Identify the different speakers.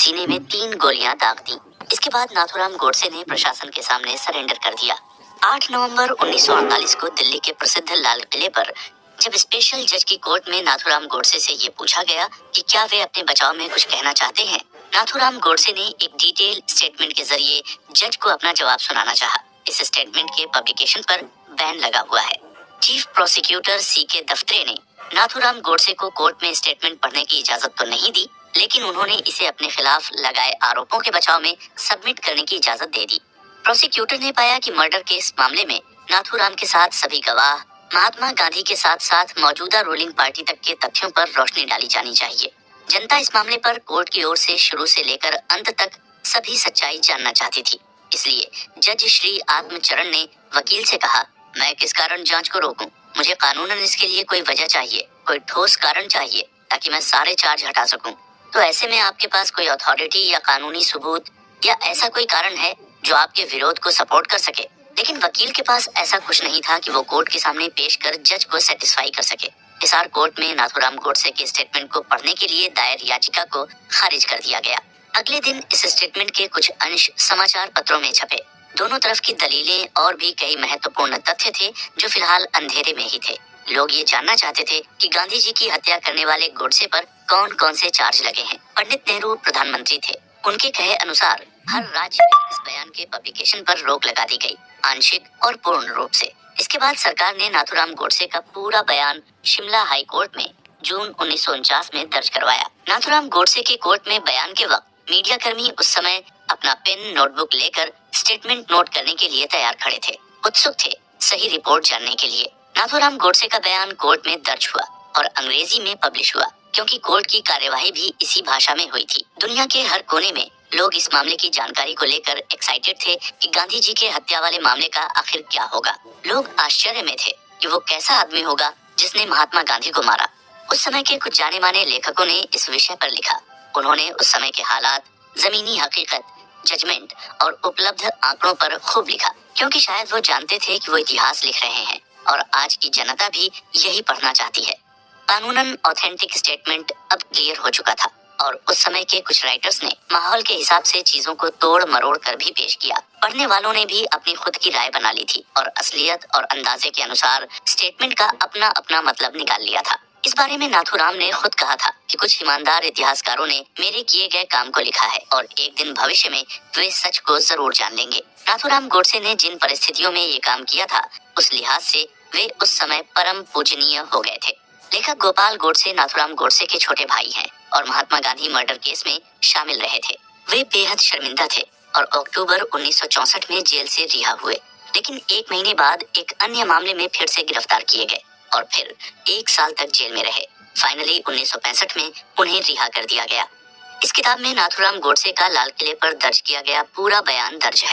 Speaker 1: सीने में 3 गोलियां दाग दी। इसके बाद नाथूराम गोडसे ने प्रशासन के सामने सरेंडर कर दिया। 8 नवंबर 1948 को दिल्ली के प्रसिद्ध लाल किले पर जब स्पेशल जज की कोर्ट में नाथूराम गोडसे से ये पूछा गया कि क्या वे अपने बचाव में कुछ कहना चाहते हैं, नाथूराम गोडसे ने एक डिटेल स्टेटमेंट के जरिए जज को अपना जवाब सुनाना चाहा। इस स्टेटमेंट के पब्लिकेशन पर बैन लगा हुआ है। चीफ प्रोसिक्यूटर CK दफ्तरे ने नाथूराम गोडसे को कोर्ट में स्टेटमेंट पढ़ने की इजाजत तो नहीं दी, लेकिन उन्होंने इसे अपने खिलाफ लगाए आरोपों के बचाव में सबमिट करने की इजाजत दे दी। प्रोसिक्यूटर ने पाया कि मर्डर केस मामले में नाथूराम के साथ सभी गवाह, महात्मा गांधी के साथ साथ मौजूदा रूलिंग पार्टी तक के तथ्यों पर रोशनी डाली जानी चाहिए। जनता इस मामले पर कोर्ट की ओर से शुरू से लेकर अंत तक सभी सच्चाई जानना चाहती थी। इसलिए जज श्री आत्मचरण ने वकील से कहा, मैं किस कारण जांच को रोकूं? मुझे कानूनन इसके लिए कोई वजह चाहिए, कोई ठोस कारण चाहिए ताकि मैं सारे चार्ज हटा सकूं। तो ऐसे में आपके पास कोई अथॉरिटी या कानूनी सबूत या ऐसा कोई कारण है जो आपके विरोध को सपोर्ट कर सके? लेकिन वकील के पास ऐसा कुछ नहीं था कि वो कोर्ट के सामने पेश कर जज को सेटिस्फाई कर सके। हिसार कोर्ट में नाथूराम गोडसे के स्टेटमेंट को पढ़ने के लिए दायर याचिका को खारिज कर दिया गया। अगले दिन इस स्टेटमेंट के कुछ अंश समाचार पत्रों में छपे। दोनों तरफ की दलीलें और भी कई महत्वपूर्ण तथ्य थे जो फिलहाल अंधेरे में ही थे। लोग ये जानना चाहते थे कि गांधी जी की हत्या करने वाले गोडसे पर कौन कौन से चार्ज लगे हैं। पंडित नेहरू प्रधानमंत्री थे। उनके कहे अनुसार हर राज्य में इस बयान के पब्लिकेशन पर रोक लगा दी गई, आंशिक और पूर्ण रूप से। इसके बाद सरकार ने नाथूराम गोडसे का पूरा बयान शिमला हाई कोर्ट में जून 1949 में दर्ज करवाया। नाथूराम गोडसे के कोर्ट में बयान के वक्त मीडिया कर्मी उस समय अपना पेन नोटबुक लेकर स्टेटमेंट नोट करने के लिए तैयार खड़े थे, उत्सुक थे सही रिपोर्ट जानने के लिए। नाथूराम गोडसे का बयान कोर्ट में दर्ज हुआ और अंग्रेजी में पब्लिश हुआ, क्योंकि कोर्ट की कार्यवाही भी इसी भाषा में हुई थी। दुनिया के हर कोने में लोग इस मामले की जानकारी को लेकर एक्साइटेड थे कि गांधी जी के हत्या वाले मामले का आखिर क्या होगा। लोग आश्चर्य में थे कि वो कैसा आदमी होगा जिसने महात्मा गांधी को मारा। उस समय के कुछ जाने माने लेखकों ने इस विषय पर लिखा। उन्होंने उस समय के हालात, जमीनी हकीकत, जजमेंट और उपलब्ध आंकड़ों पर खूब लिखा, क्योंकि शायद वो जानते थे कि वो इतिहास लिख रहे हैं और आज की जनता भी यही पढ़ना चाहती है। कानूनन ऑथेंटिक स्टेटमेंट अब क्लियर हो चुका था और उस समय के कुछ राइटर्स ने माहौल के हिसाब से चीजों को तोड़ मरोड़ कर भी पेश किया। पढ़ने वालों ने भी अपनी खुद की राय बना ली थी और असलियत और अंदाजे के अनुसार स्टेटमेंट का अपना अपना मतलब निकाल लिया था। इस बारे में नाथूराम ने खुद कहा था कि कुछ ईमानदार इतिहासकारों ने मेरे किए गए काम को लिखा है और एक दिन भविष्य में वे सच को जरूर जान लेंगे। नाथूराम गोडसे ने जिन परिस्थितियों में ये काम किया था, उस लिहाज से वे उस समय परम पूजनीय हो गए थे। लेखक गोपाल गोडसे नाथूराम गोडसे के छोटे भाई हैं और महात्मा गांधी मर्डर केस में शामिल रहे थे। वे बेहद शर्मिंदा थे और अक्टूबर 1964 में जेल से रिहा हुए, लेकिन 1 महीने बाद एक अन्य मामले में फिर से गिरफ्तार किए गए और फिर 1 साल तक जेल में रहे। फाइनली 1965 में उन्हें रिहा कर दिया गया। इस किताब में नाथूराम गोडसे का लाल किले पर दर्ज किया गया पूरा बयान दर्ज है।